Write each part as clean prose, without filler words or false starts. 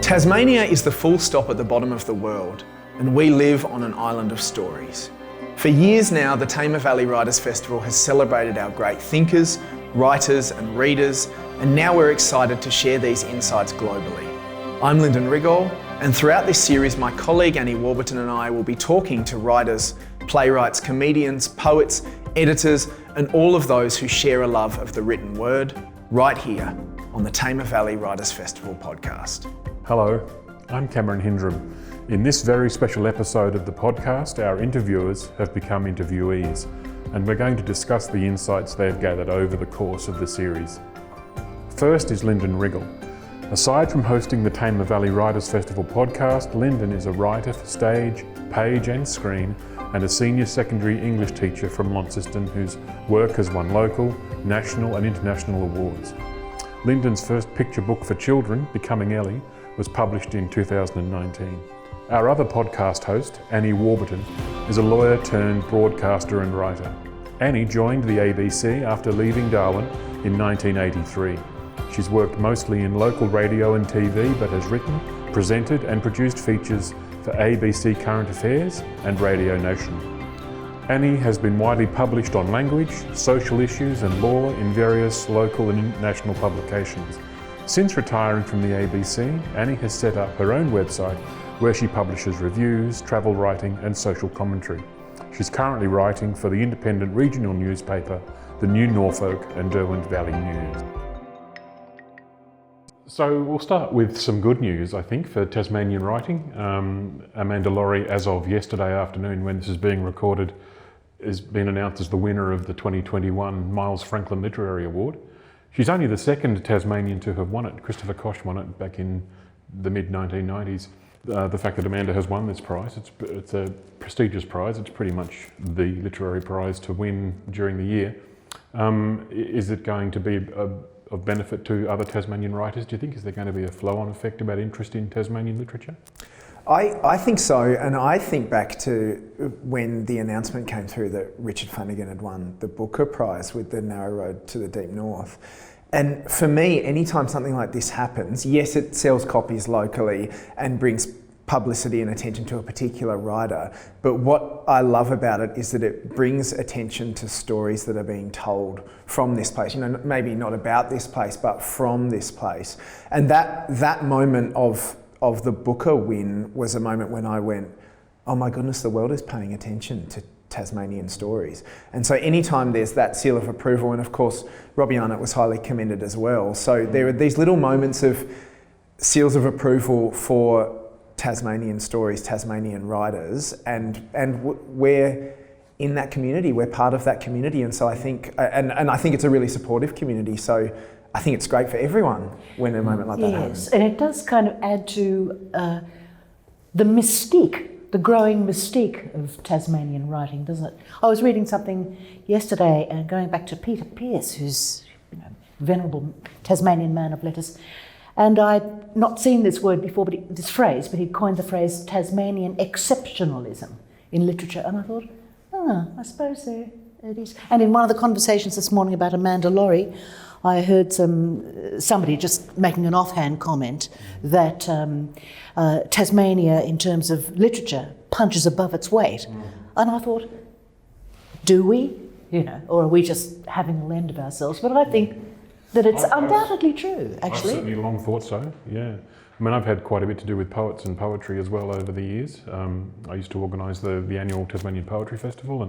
Tasmania is the full stop at the bottom of the world, and we live on an island of stories. For years now, the Tamar Valley Writers Festival has celebrated our great thinkers, writers and readers, and now we're excited to share these insights globally. I'm Lyndon Riggle, and throughout this series, my colleague Annie Warburton and I will be talking to writers, playwrights, comedians, poets, editors, and all of those who share a love of the written word, right here on the Tamar Valley Writers Festival podcast. Hello, I'm Cameron Hindrum. In this very special episode of the podcast, our interviewers have become interviewees, and we're going to discuss the insights they've gathered over the course of the series. First is Lyndon Riggle. Aside from hosting the Tamar Valley Writers Festival podcast, Lyndon is a writer for stage, page and screen, and a senior secondary English teacher from Launceston whose work has won local, national and international awards. Lyndon's first picture book for children, Becoming Ellie, was published in 2019. Our other podcast host, Annie Warburton, is a lawyer turned broadcaster and writer. Annie joined the ABC after leaving Darwin in 1983. She's worked mostly in local radio and TV, but has written, presented and produced features for ABC Current Affairs and Radio National. Annie has been widely published on language, social issues and law in various local and international publications. Since retiring from the ABC, Annie has set up her own website where she publishes reviews, travel writing and social commentary. She's currently writing for the independent regional newspaper, the New Norfolk and Derwent Valley News. So we'll start with some good news, I think, for Tasmanian writing. Amanda Laurie, as of yesterday afternoon when this is being recorded, has been announced as the winner of the 2021 Miles Franklin Literary Award. She's only the second Tasmanian to have won it. Christopher Koch won it back in the mid-1990s. The fact that Amanda has won this prize, it's a prestigious prize. It's pretty much the literary prize to win during the year. Is it going to be of benefit to other Tasmanian writers, do you think? Is there going to be a flow-on effect about interest in Tasmanian literature? I think so, and I think back to when the announcement came through that Richard Flanagan had won the Booker Prize with The Narrow Road to the Deep North. And for me, anytime something like this happens, yes, it sells copies locally and brings publicity and attention to a particular writer, but what I love about it is that it brings attention to stories that are being told from this place. You know, maybe not about this place, but from this place. And that moment of the Booker win was a moment when I went, oh my goodness, the world is paying attention to Tasmanian stories. And so anytime there's that seal of approval, and of course Robbie Arnott was highly commended as well, so there are these little moments of seals of approval for Tasmanian stories, Tasmanian writers, and we're in that community, we're part of that community, and so I think, and I think it's a really supportive community, so I think it's great for everyone when a moment like that happens. Yes, and it does kind of add to the mystique, the growing mystique of Tasmanian writing, doesn't it? I was reading something yesterday, going back to Peter Pearce, who's venerable Tasmanian man of letters, and I'd not seen this word before, but he'd coined the phrase Tasmanian exceptionalism in literature, and I thought, I suppose there it is. And in one of the conversations this morning about Amanda Laurie, I heard somebody just making an offhand comment that Tasmania, in terms of literature, punches above its weight. And I thought, do we? Or are we just having a lend of ourselves? But I think that it's undoubtedly true, actually. I've certainly long thought so, yeah. I mean, I've had quite a bit to do with poets and poetry as well over the years. I used to organise the annual Tasmanian Poetry Festival,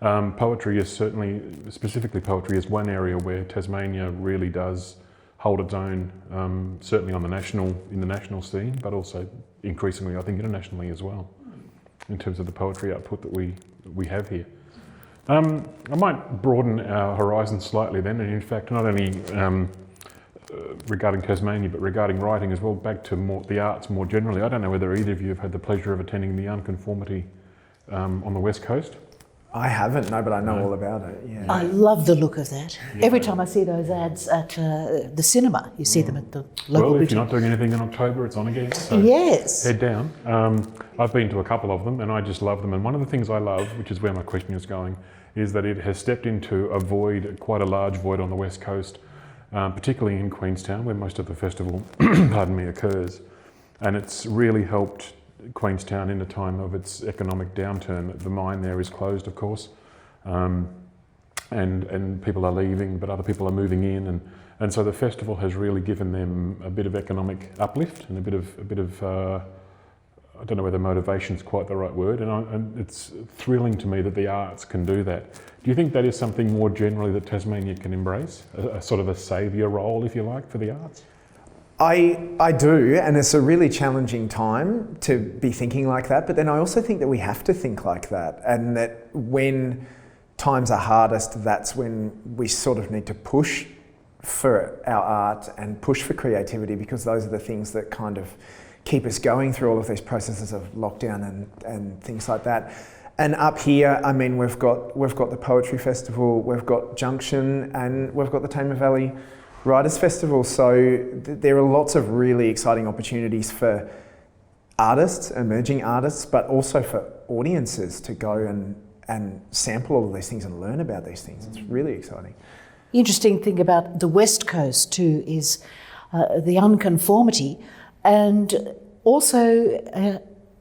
and poetry is certainly, specifically poetry, is one area where Tasmania really does hold its own, certainly in the national scene, but also increasingly, I think, internationally as well, in terms of the poetry output that we have here. I might broaden our horizons slightly then, and in fact, not only regarding Tasmania, but regarding writing as well, back to the arts more generally. I don't know whether either of you have had the pleasure of attending the Unconformity on the West Coast. I haven't, no, but I know all about it. Yeah. I love the look of that. Yeah. Every time I see those ads at the cinema, you see them at the local. Well, if you're not doing anything in October, it's on again. So yes. Head down. I've been to a couple of them, and I just love them. And one of the things I love, which is where my question is going, is that it has stepped into a void, quite a large void on the West Coast, particularly in Queenstown, where most of the festival, occurs. And it's really helped Queenstown in a time of its economic downturn. The mine there is closed, of course, and people are leaving, but other people are moving in, and so the festival has really given them a bit of economic uplift and a bit of I don't know whether motivation is quite the right word, and it's thrilling to me that the arts can do that. Do you think that is something more generally that Tasmania can embrace, a sort of a saviour role, if you like, for the arts? I do, and it's a really challenging time to be thinking like that, but then I also think that we have to think like that, and that when times are hardest, that's when we sort of need to push for our art and push for creativity, because those are the things that kind of keep us going through all of these processes of lockdown and things like that. And up here, I mean, we've got the Poetry Festival, we've got Junction, and we've got the Tamar Valley Writers Festival. So there are lots of really exciting opportunities for artists, emerging artists, but also for audiences to go and sample all of these things and learn about these things. It's really exciting. The interesting thing about the West Coast too is the unconformity, and also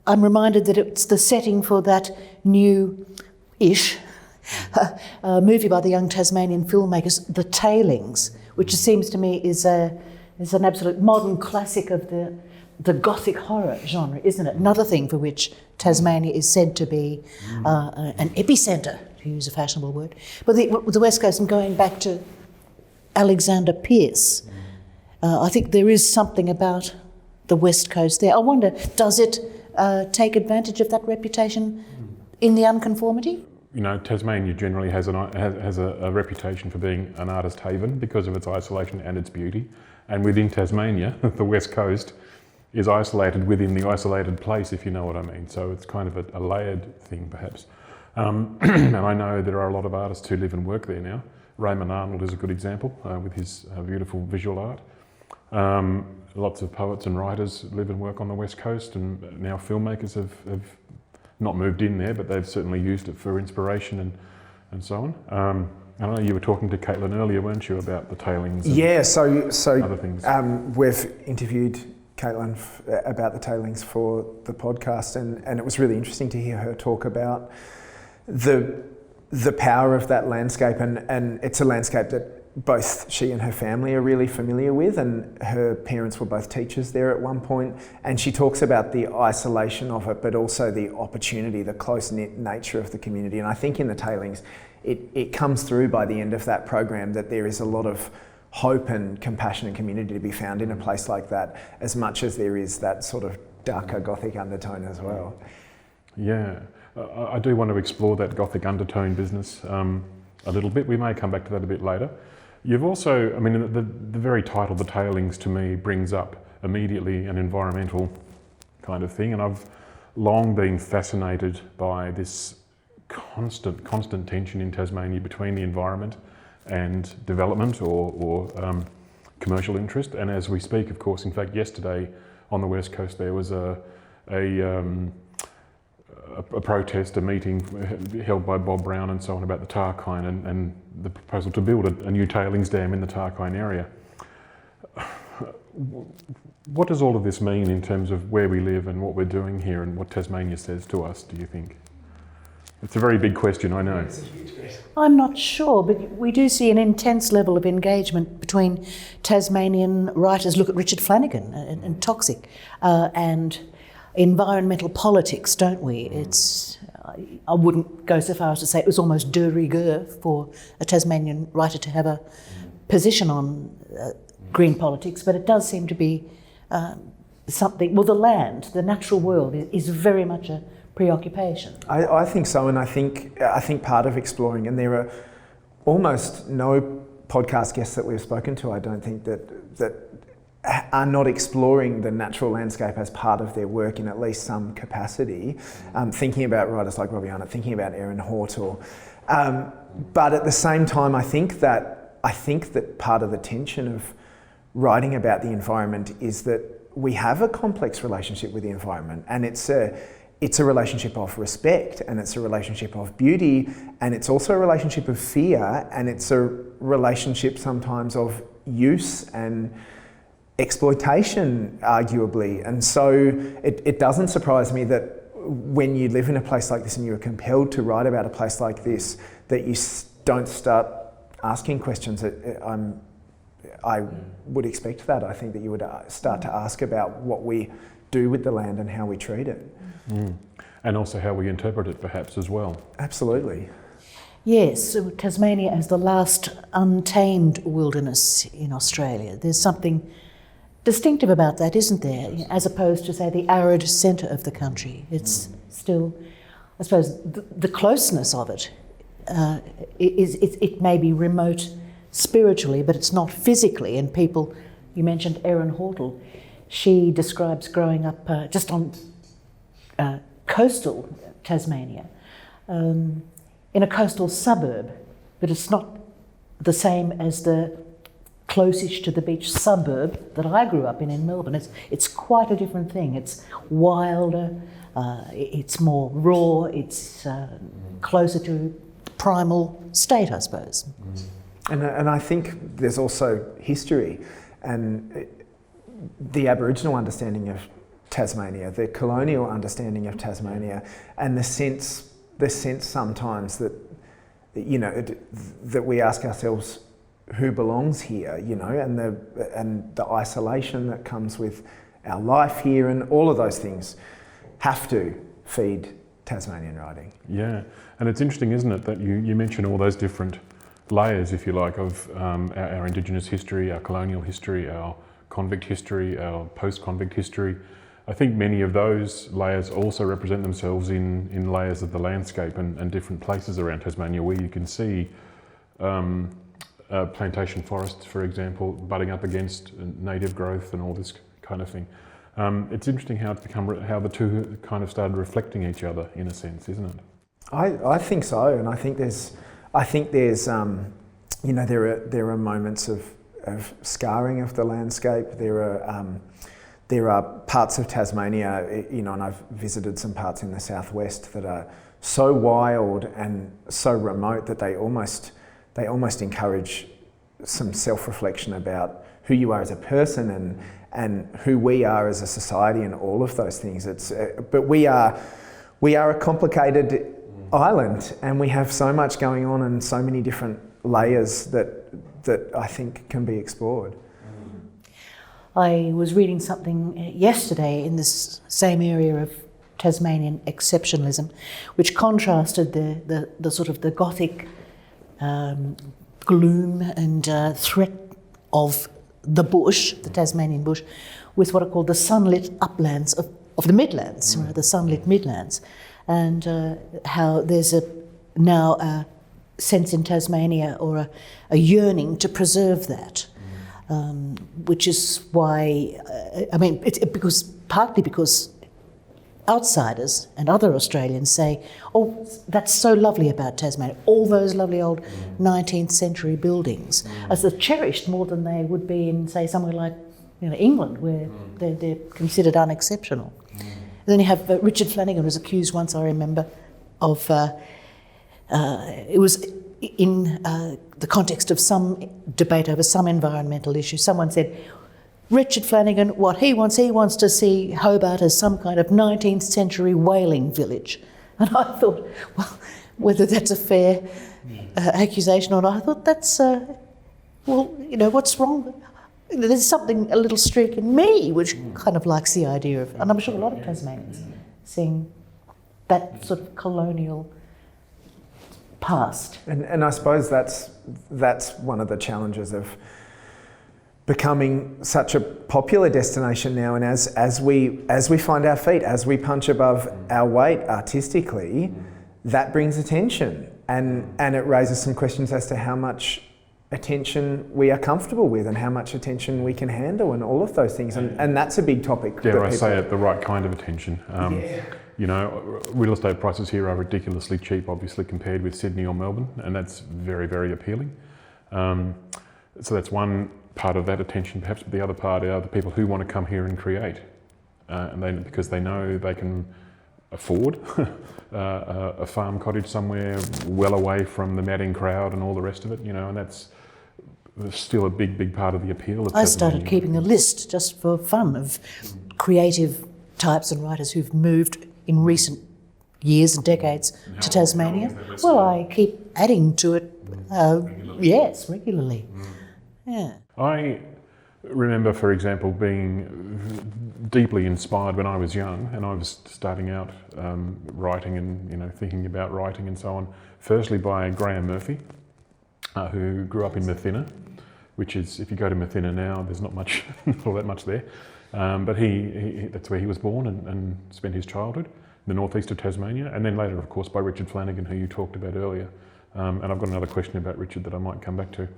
I'm reminded that it's the setting for that new-ish movie by the young Tasmanian filmmakers, The Tailings, which seems to me is an absolute modern classic of the Gothic horror genre, isn't it? Another thing for which Tasmania is said to be an epicentre, to use a fashionable word. But the West Coast, and going back to Alexander Pierce, I think there is something about the West Coast there. I wonder, does it take advantage of that reputation in the unconformity? You know, Tasmania generally has a reputation for being an artist haven because of its isolation and its beauty. And within Tasmania, the West Coast is isolated within the isolated place, if you know what I mean. So it's kind of a layered thing, perhaps. And I know there are a lot of artists who live and work there now. Raymond Arnold is a good example with his beautiful visual art. Lots of poets and writers live and work on the West Coast, and now filmmakers have not moved in there, but they've certainly used it for inspiration and so on. I know you were talking to Caitlin earlier, weren't you, about the tailings? Yeah, so other things. We've interviewed Caitlin about the tailings for the podcast, and it was really interesting to hear her talk about the power of that landscape, and it's a landscape that both she and her family are really familiar with, and her parents were both teachers there at one point, and she talks about the isolation of it, but also the opportunity, the close-knit nature of the community. And I think in the tailings, it comes through by the end of that program that there is a lot of hope and compassion and community to be found in a place like that, as much as there is that sort of darker Gothic undertone as well. Yeah, I do want to explore that Gothic undertone business a little bit. We may come back to that a bit later. You've also, I mean, the very title, The Tailings, to me brings up immediately an environmental kind of thing, and I've long been fascinated by this constant tension in Tasmania between the environment and development or commercial interest. And as we speak, of course, in fact, yesterday on the West Coast there was a protest, a meeting held by Bob Brown and so on about the Tarkine and the proposal to build a new tailings dam in the Tarkine area. What does all of this mean in terms of where we live and what we're doing here and what Tasmania says to us, do you think? It's a very big question, I know. It's a huge question. I'm not sure, but we do see an intense level of engagement between Tasmanian writers. Look at Richard Flanagan and Toxic, and environmental politics, don't we? It's, I wouldn't go so far as to say it was almost de rigueur for a Tasmanian writer to have a position on green politics, but it does seem to be something, well, the land, the natural world is very much a preoccupation. I think so, and I think part of exploring, and there are almost no podcast guests that we've spoken to, I don't think, that are not exploring the natural landscape as part of their work in at least some capacity, thinking about writers like Robbie Arnott, thinking about Erin Hortle. But at the same time, I think that part of the tension of writing about the environment is that we have a complex relationship with the environment, and it's a relationship of respect, and it's a relationship of beauty, and it's also a relationship of fear, and it's a relationship sometimes of use and exploitation, arguably. And so it doesn't surprise me that when you live in a place like this and you're compelled to write about a place like this, that you don't start asking questions. I would expect that. I think that you would start to ask about what we do with the land and how we treat it. And also how we interpret it perhaps as well. Absolutely. Yes, so Tasmania as the last untamed wilderness in Australia. There's something distinctive about that, isn't there? As opposed to, say, the arid centre of the country. It's still, I suppose, the closeness of it it may be remote spiritually, but it's not physically. And people, you mentioned Erin Hortle, she describes growing up just on coastal Tasmania, in a coastal suburb, but it's not the same as the close-ish to the beach suburb that I grew up in Melbourne. It's quite a different thing. It's wilder, it's more raw, it's closer to primal state, I suppose. And I think there's also history and the Aboriginal understanding of Tasmania, the colonial understanding of Tasmania, and the sense sometimes that that we ask ourselves who belongs here, and the isolation that comes with our life here, and all of those things have to feed Tasmanian writing. Yeah, and it's interesting, isn't it, that you mention all those different layers, if you like, of our Indigenous history, our colonial history, our convict history, our post-convict history. I think many of those layers also represent themselves in layers of the landscape and different places around Tasmania where you can see plantation forests, for example, butting up against native growth and all this kind of thing. It's interesting how the two kind of started reflecting each other in a sense, isn't it? I think so, and I think there's there are moments of scarring of the landscape. There are parts of Tasmania, and I've visited some parts in the southwest that are so wild and so remote that they almost encourage some self-reflection about who you are as a person and who we are as a society and all of those things. But we are a complicated island, and we have so much going on and so many different layers that I think can be explored. I was reading something yesterday in this same area of Tasmanian exceptionalism, which contrasted the sort of the Gothic gloom and threat of the bush, the Tasmanian bush, with what are called the sunlit uplands of the Midlands, the sunlit Midlands, and how there's now a sense in Tasmania or a yearning to preserve that. Which is why, it's partly because outsiders and other Australians say, oh, that's so lovely about Tasmania, all those lovely old 19th century buildings, as they're cherished more than they would be in, say, somewhere like England, where they're considered unexceptional. And then you have Richard Flanagan was accused once, I remember, of, it was in the context of some debate over some environmental issue. Someone said, Richard Flanagan, what he wants to see Hobart as some kind of 19th century whaling village. And I thought, well, whether that's a fair accusation or not, I thought that's, what's wrong? There's something, a little streak in me which kind of likes the idea of, and I'm sure a lot of Tasmanians, seeing that sort of colonial past. And I suppose that's one of the challenges of becoming such a popular destination now, and as we find our feet, as we punch above our weight artistically, that brings attention and it raises some questions as to how much attention we are comfortable with and how much attention we can handle and all of those things, and that's a big topic. Dare I say it, the right kind of attention. Real estate prices here are ridiculously cheap, obviously, compared with Sydney or Melbourne, and that's very, very appealing. So that's one part of that attention, perhaps, but the other part are the people who want to come here and create, because they know they can afford a farm cottage somewhere well away from the madding crowd and all the rest of it, and that's still a big part of the appeal of I started Tasmania. keeping a list just for fun of creative types and writers who've moved in recent years and decades to Tasmania. Well, I keep adding to it, yes, regularly. Yeah. I remember, for example, being deeply inspired when I was young and I was starting out writing and thinking about writing and so on. Firstly, by Graham Murphy, who grew up in Mathina, which is, if you go to Mathina now, there's not all that much there. But he that's where he was born and spent his childhood, in the northeast of Tasmania, and then later, of course, by Richard Flanagan, who you talked about earlier. And I've got another question about Richard that I might come back to.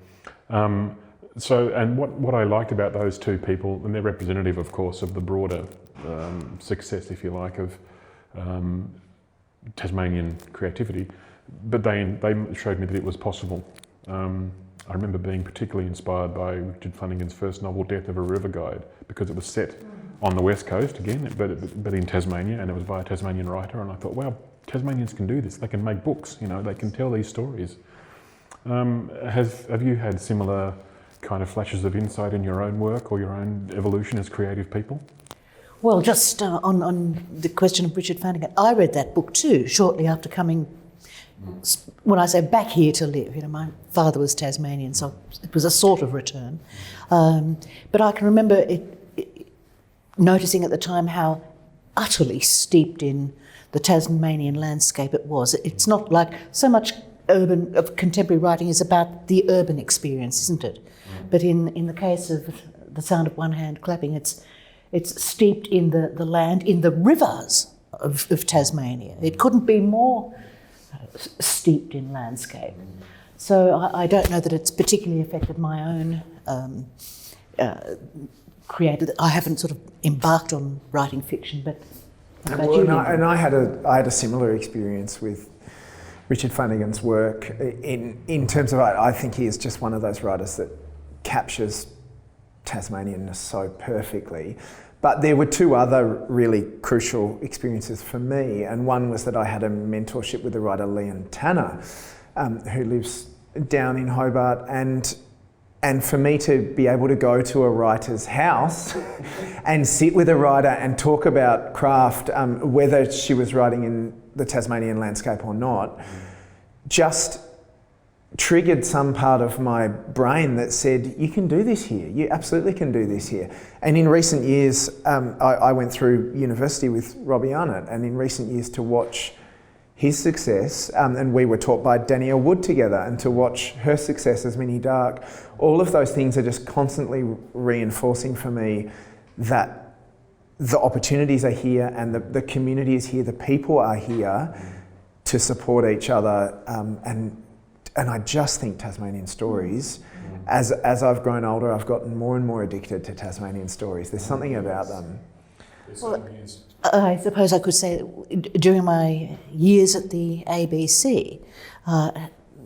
And what I liked about those two people, and they're representative, of course, of the broader success, if you like, of Tasmanian creativity, but they showed me that it was possible. I remember being particularly inspired by Richard Flanagan's first novel, Death of a River Guide, because it was set on the west coast again, but in Tasmania, and it was by a Tasmanian writer, and I thought, wow, Tasmanians can do this. They can make books, they can tell these stories. Have you had similar kind of flashes of insight in your own work or your own evolution as creative people? Well, just on the question of Richard Flanagan, I read that book too, shortly after coming, when I say back here to live, my father was Tasmanian, so it was a sort of return. But I can remember noticing at the time how utterly steeped in the Tasmanian landscape it was. It's not like so much of contemporary writing is about the urban experience, isn't it? But in the case of The Sound of One Hand Clapping, it's steeped in the land, in the rivers of Tasmania. It couldn't be more steeped in landscape. So I don't know that it's particularly affected my own creative. I haven't sort of embarked on writing fiction, but I had a similar experience with Richard Flanagan's work in terms of, I think he is just one of those writers that captures Tasmanianness so perfectly. But there were two other really crucial experiences for me, and one was that I had a mentorship with the writer Leon Tanner, who lives down in Hobart, and for me to be able to go to a writer's house and sit with a writer and talk about craft, whether she was writing in the Tasmanian landscape or not, just triggered some part of my brain that said, you can do this here, you absolutely can do this here. And in recent years, I went through university with Robbie Arnott, and in recent years to watch his success, and we were taught by Danielle Wood together, and to watch her success as Minnie Dark, all of those things are just constantly reinforcing for me that the opportunities are here and the community is here, the people are here to support each other, and I just think Tasmanian stories, as I've grown older, I've gotten more and more addicted to Tasmanian stories. There's something about them. Well, I suppose I could say that during my years at the ABC,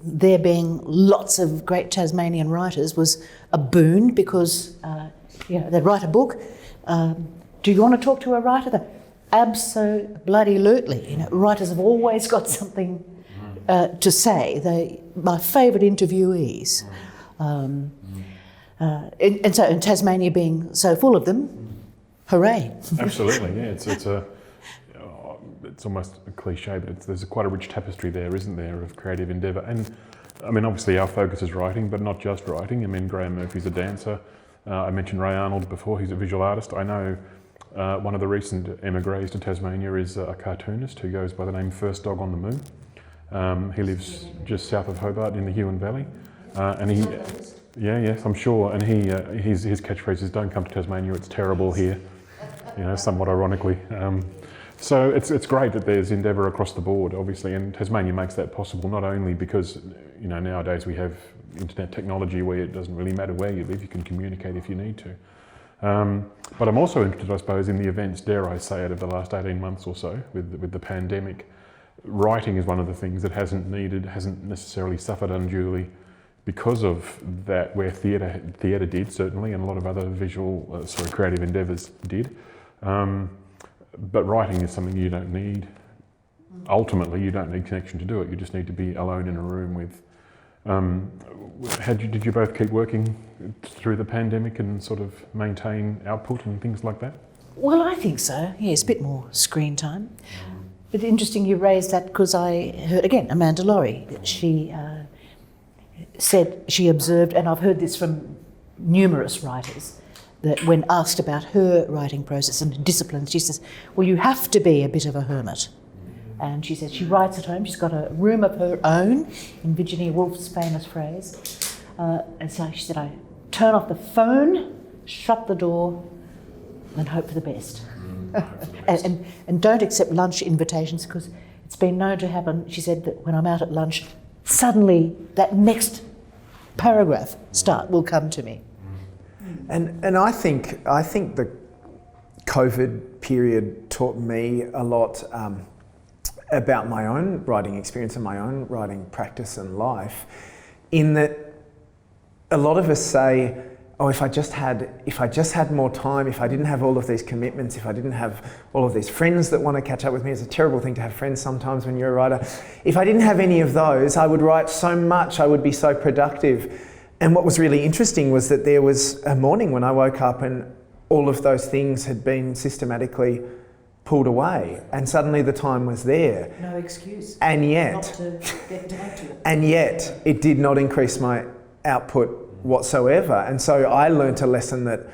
there being lots of great Tasmanian writers was a boon because, they'd write a book. Do you want to talk to a writer? Absolutely. Writers have always got something to say. My favourite interviewees. And Tasmania being so full of them, hooray. Absolutely, yeah. It's almost a cliche, but there's quite a rich tapestry there, isn't there, of creative endeavour. And I mean, obviously our focus is writing, but not just writing. I mean, Graham Murphy's a dancer. I mentioned Ray Arnold before, he's a visual artist. I know one of the recent emigres to Tasmania is a cartoonist who goes by the name First Dog on the Moon. He lives just south of Hobart in the Huon Valley. And he, yes, I'm sure. And his catchphrase is, "Don't come to Tasmania, it's terrible here," somewhat ironically. So it's great that there's endeavour across the board, obviously, and Tasmania makes that possible, not only because, nowadays we have internet technology where it doesn't really matter where you live, you can communicate if you need to. But I'm also interested, I suppose, in the events, dare I say it, of the last 18 months or so with the pandemic. Writing is one of the things that hasn't necessarily suffered unduly because of that, where theatre did, certainly, and a lot of other creative endeavours did. But writing is something you don't need. Ultimately, you don't need connection to do it. You just need to be alone in a room with Did you both keep working through the pandemic and sort of maintain output and things like that? Well, I think so. Yes, a bit more screen time. But interesting you raised that because I heard, again, Amanda Laurie. She said she observed, and I've heard this from numerous writers, that when asked about her writing process and disciplines, she says, well, you have to be a bit of a hermit. And she says she writes at home. She's got a room of her own, in Virginia Woolf's famous phrase. And so she said, I turn off the phone, shut the door, and hope for the best. And don't accept lunch invitations because it's been known to happen. She said that when I'm out at lunch, suddenly that next paragraph will come to me. And I think the COVID period taught me a lot about my own writing experience and my own writing practice and life, in that a lot of us say, oh, if I just had more time, if I didn't have all of these commitments, if I didn't have all of these friends that want to catch up with me. It's a terrible thing to have friends sometimes when you're a writer. If I didn't have any of those, I would write so much, I would be so productive. And what was really interesting was that there was a morning when I woke up and all of those things had been systematically pulled away, and suddenly the time was there. No excuse. And yet, not to get down to it. And yet, it did not increase my output whatsoever. And so I learnt a lesson that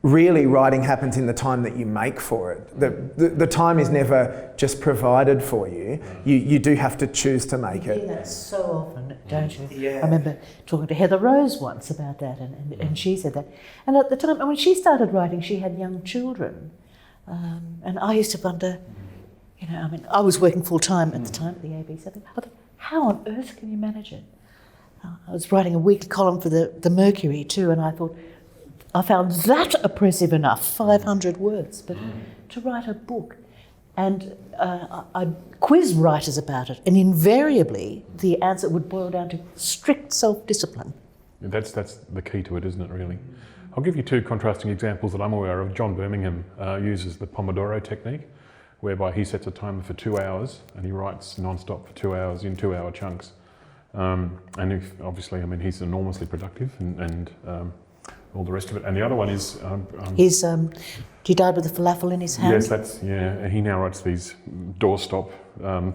really writing happens in the time that you make for it. The time is never just provided for you. You do have to choose to make it. You hear that so often, don't you? Yeah. I remember talking to Heather Rose once about that, and she said that. And at the time, when she started writing, she had young children. And I used to wonder, I was working full time at the time at the ABC. I thought, how on earth can you manage it? I was writing a weekly column for the Mercury too, and I thought, I found that oppressive enough, 500 words, but to write a book. And I quizzed writers about it, and invariably the answer would boil down to strict self-discipline. That's the key to it, isn't it, really? I'll give you two contrasting examples that I'm aware of. John Birmingham uses the Pomodoro Technique, whereby he sets a timer for 2 hours and he writes non-stop for 2 hours in 2-hour chunks. And he's enormously productive and all the rest of it. And the other one is... he died with a falafel in his hand? Yes, he now writes these doorstop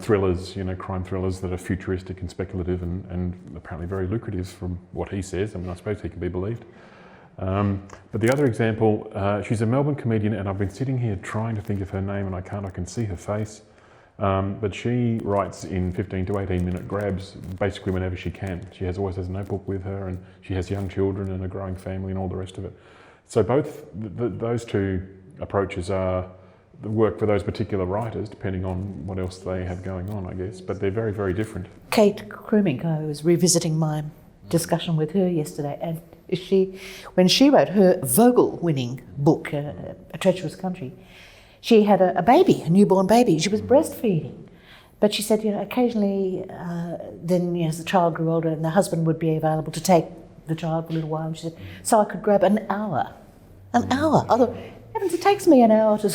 thrillers, crime thrillers that are futuristic and speculative and apparently very lucrative from what he says. I suppose he can be believed. But the other example, she's a Melbourne comedian, and I've been sitting here trying to think of her name and I can see her face. But she writes in 15 to 18 minute grabs, basically whenever she can. She always has a notebook with her, and she has young children and a growing family and all the rest of it. So both those two approaches work for those particular writers, depending on what else they have going on, I guess. But they're very, very different. Kate Krumek, I was revisiting my discussion with her yesterday, and when she wrote her Vogel-winning book, A Treacherous Country, she had a baby, a newborn baby. She was breastfeeding. But she said, occasionally, then as the child grew older and the husband would be available to take the child for a little while, and she said, so I could grab an hour. An hour. I thought, heavens, it takes me an hour to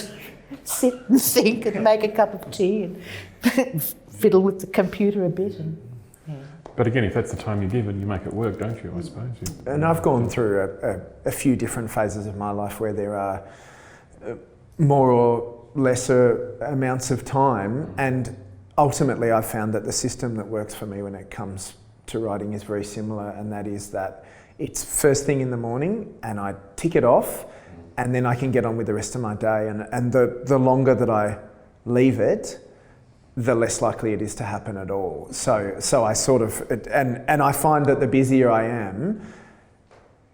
sit and think and make a cup of tea and fiddle with the computer a bit. But again, if that's the time you give it, you make it work, don't you, I suppose? And I've gone through a few different phases of my life where there are more or lesser amounts of time, and ultimately I've found that the system that works for me when it comes to writing is very similar, and that is that it's first thing in the morning and I tick it off, and then I can get on with the rest of my day, and the longer that I leave it, the less likely it is to happen at all. So I sort of, and I find that the busier I am,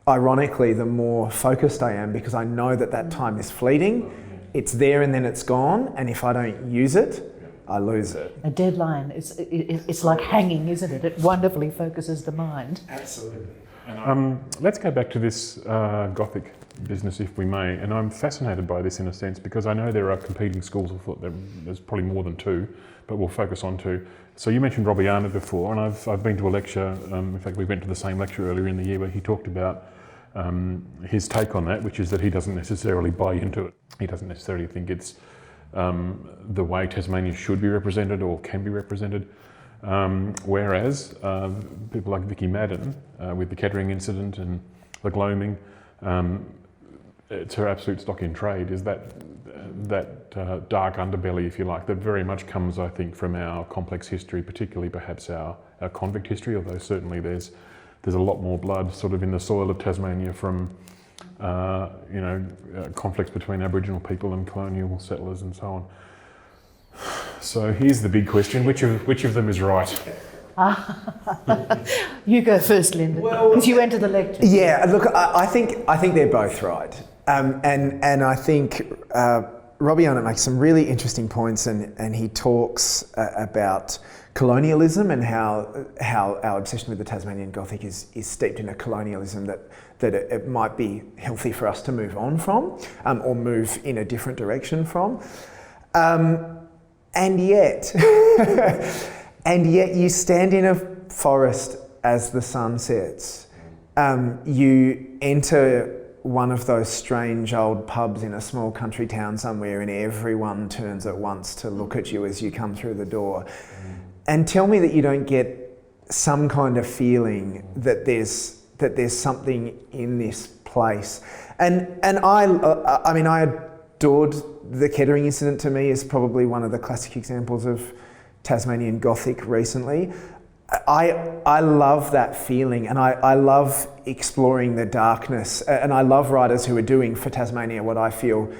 ironically, the more focused I am, because I know that time is fleeting. It's there and then it's gone, and if I don't use it, I lose it. A deadline, it's like hanging, isn't it? It wonderfully focuses the mind. Absolutely. Let's go back to this Gothic business, if we may, and I'm fascinated by this in a sense, because I know there are competing schools of thought. There's probably more than two, but we'll focus on two. So you mentioned Robbie Arnold before, and I've been to a lecture, in fact we went to the same lecture earlier in the year where he talked about his take on that, which is that he doesn't necessarily buy into it. He doesn't necessarily think it's the way Tasmania should be represented or can be represented. Whereas people like Vicky Madden, with the Kettering incident and the gloaming, it's her absolute stock in trade, is that dark underbelly, if you like, that very much comes, I think, from our complex history, particularly perhaps our convict history, although certainly there's a lot more blood sort of in the soil of Tasmania from conflicts between Aboriginal people and colonial settlers and so on. So here's the big question: which of them is right? You go first, Lyndon, because you entered the lecture. Yeah, look, I think they're both right, and I think Robbie Arnott makes some really interesting points, and he talks about colonialism and how our obsession with the Tasmanian Gothic is steeped in a colonialism that it might be healthy for us to move on from, or move in a different direction from. And yet you stand in a forest as the sun sets. You enter one of those strange old pubs in a small country town somewhere, and everyone turns at once to look at you as you come through the door. And tell me that you don't get some kind of feeling that there's something in this place. And I adored the Kettering incident. To me is probably one of the classic examples of Tasmanian Gothic recently. I love that feeling, and I love exploring the darkness, and I love writers who are doing for Tasmania what I feel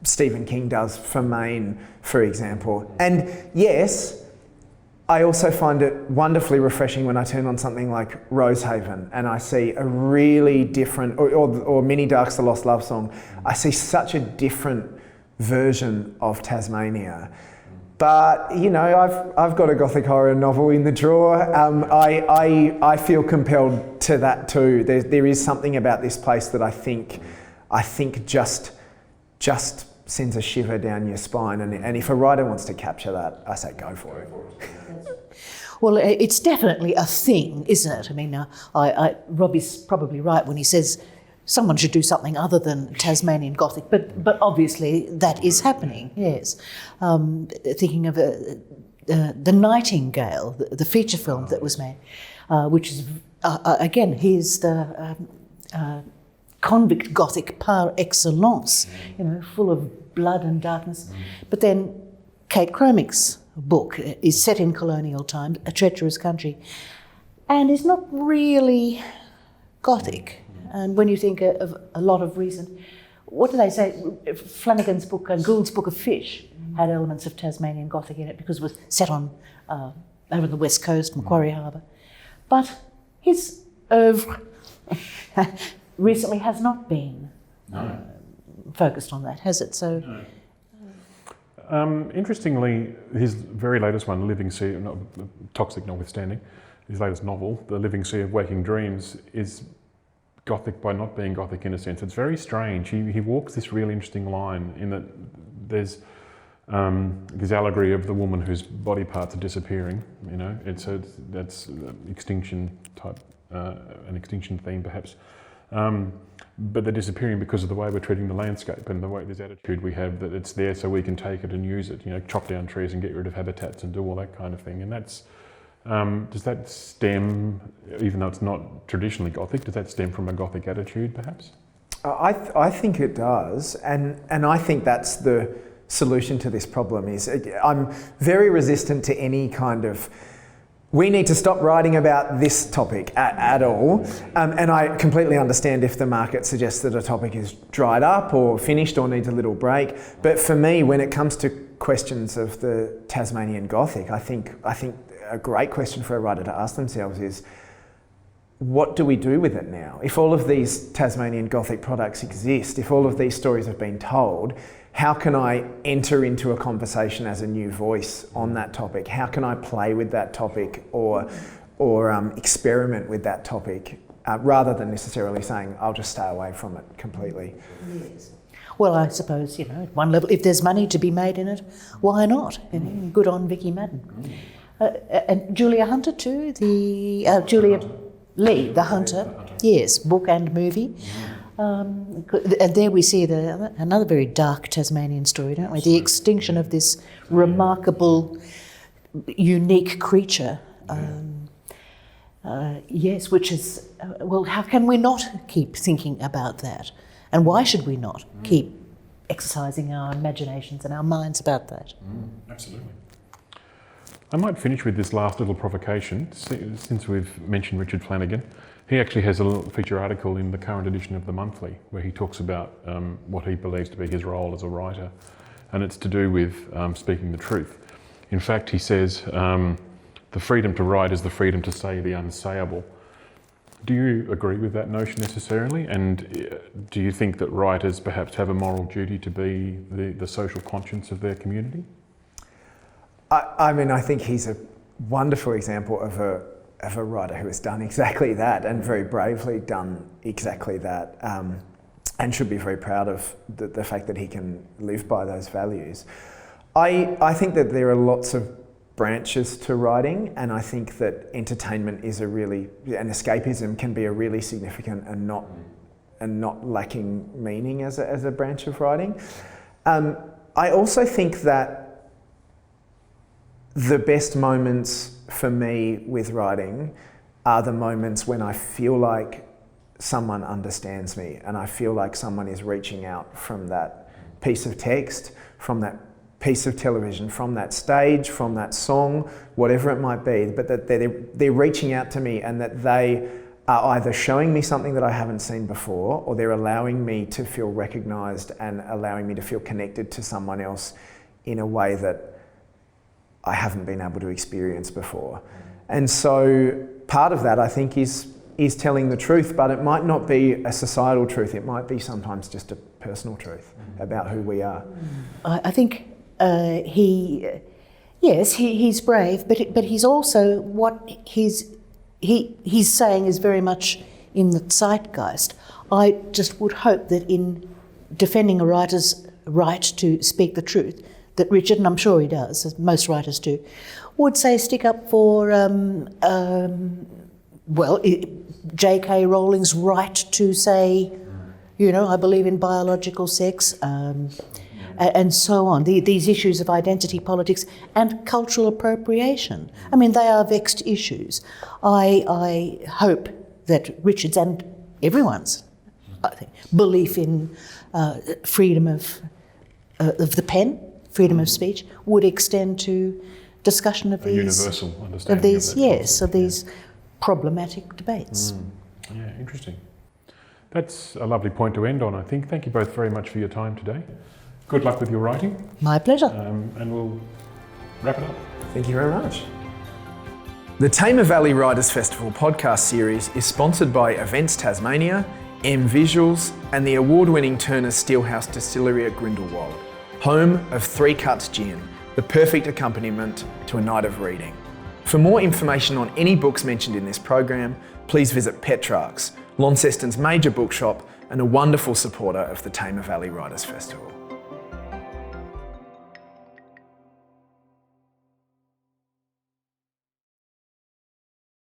Stephen King does for Maine, for example. And yes, I also find it wonderfully refreshing when I turn on something like Rosehaven and I see a really different, or Minnie Dark's The Lost Love Song. I see such a different version of Tasmania. But I've got a Gothic horror novel in the drawer. I feel compelled to that too. There is something about this place that I think just sends a shiver down your spine. And if a writer wants to capture that, I say go for it. Well, it's definitely a thing, isn't it? I mean, Robbie's probably right when he says someone should do something other than Tasmanian Gothic, but obviously that is happening, yes. Thinking of The Nightingale, the feature film that was made, which is, again, here's the convict Gothic par excellence, full of blood and darkness. But then Kate Krumek's book is set in colonial times, a treacherous country, and is not really Gothic. And when you think of a lot of recent, what do they say? Flanagan's book, Gould's Book of Fish, had elements of Tasmanian Gothic in it because it was set on over the west coast, Macquarie Harbour. But his oeuvre recently has not been focused on that, has it? So. No. Interestingly, his very latest one, Living Sea, Toxic notwithstanding, his latest novel, The Living Sea of Waking Dreams, is Gothic by not being Gothic in a sense. It's very strange. He walks this really interesting line in that there's this allegory of the woman whose body parts are disappearing. That's extinction type, an extinction theme perhaps. But they're disappearing because of the way we're treating the landscape and the way this attitude we have that it's there so we can take it and use it. Chop down trees and get rid of habitats and do all that kind of thing. And that's does that stem, even though it's not traditionally Gothic, does that stem from a Gothic attitude perhaps? I think it does, and I think that's the solution to this problem. Is I'm very resistant to any kind of we need to stop writing about this topic at all. And I completely understand if the market suggests that a topic is dried up or finished or needs a little break. But for me, when it comes to questions of the Tasmanian Gothic, I think a great question for a writer to ask themselves is, what do we do with it now? If all of these Tasmanian Gothic products exist, if all of these stories have been told, how can I enter into a conversation as a new voice on that topic? How can I play with that topic or experiment with that topic rather than necessarily saying, I'll just stay away from it completely? Yes. Well, I suppose, at one level, if there's money to be made in it, why not? Good on Vicky Madden. And Julia Hunter too, Julia Lee, The Hunter, yes, book and movie. And there we see another very dark Tasmanian story, don't we? The extinction of this remarkable, unique creature Yes, which is, well, how can we not keep thinking about that? And why should we not keep exercising our imaginations and our minds about that? Absolutely. I might finish with this last little provocation, since we've mentioned Richard Flanagan. He actually has a little feature article in the current edition of the Monthly where he talks about what he believes to be his role as a writer, and it's to do with speaking the truth. In fact, he says, the freedom to write is the freedom to say the unsayable. Do you agree with that notion necessarily? And do you think that writers perhaps have a moral duty to be the social conscience of their community? I mean, I think he's a wonderful example of a writer who has done exactly that, and very bravely done exactly that, and should be very proud of the fact that he can live by those values. I think that there are lots of branches to writing, and I think that entertainment is and escapism can be a really significant and not lacking meaning as a branch of writing. I also think that the best moments for me with writing are the moments when I feel like someone understands me and I feel like someone is reaching out from that piece of text, from that piece of television, from that stage, from that song, whatever it might be, but that they're reaching out to me and that they are either showing me something that I haven't seen before, or they're allowing me to feel recognised and allowing me to feel connected to someone else in a way that I haven't been able to experience before. And so part of that, I think, is telling the truth, but it might not be a societal truth. It might be sometimes just a personal truth about who we are. I think he's brave, but he's also, what he's saying is very much in the zeitgeist. I just would hope that in defending a writer's right to speak the truth, that Richard, and I'm sure he does, as most writers do, would say stick up for, J.K. Rowling's right to say, I believe in biological sex, and so on. These issues of identity politics and cultural appropriation. I mean, they are vexed issues. I hope that Richard's and everyone's, I think, belief in freedom of the pen, freedom of speech, would extend to discussion of these universal understanding of these problematic debates. Yeah, interesting. That's a lovely point to end on, I think. Thank you both very much for your time today. Good luck with your writing. My pleasure. And we'll wrap it up. Thank you very much. The Tamar Valley Writers Festival podcast series is sponsored by Events Tasmania, M Visuals, and the award-winning Turner Steelhouse Distillery at Grindelwald, home of Three Cuts Gin, the perfect accompaniment to a night of reading. For more information on any books mentioned in this program, please visit Petrarch's, Launceston's major bookshop and a wonderful supporter of the Tamar Valley Writers Festival.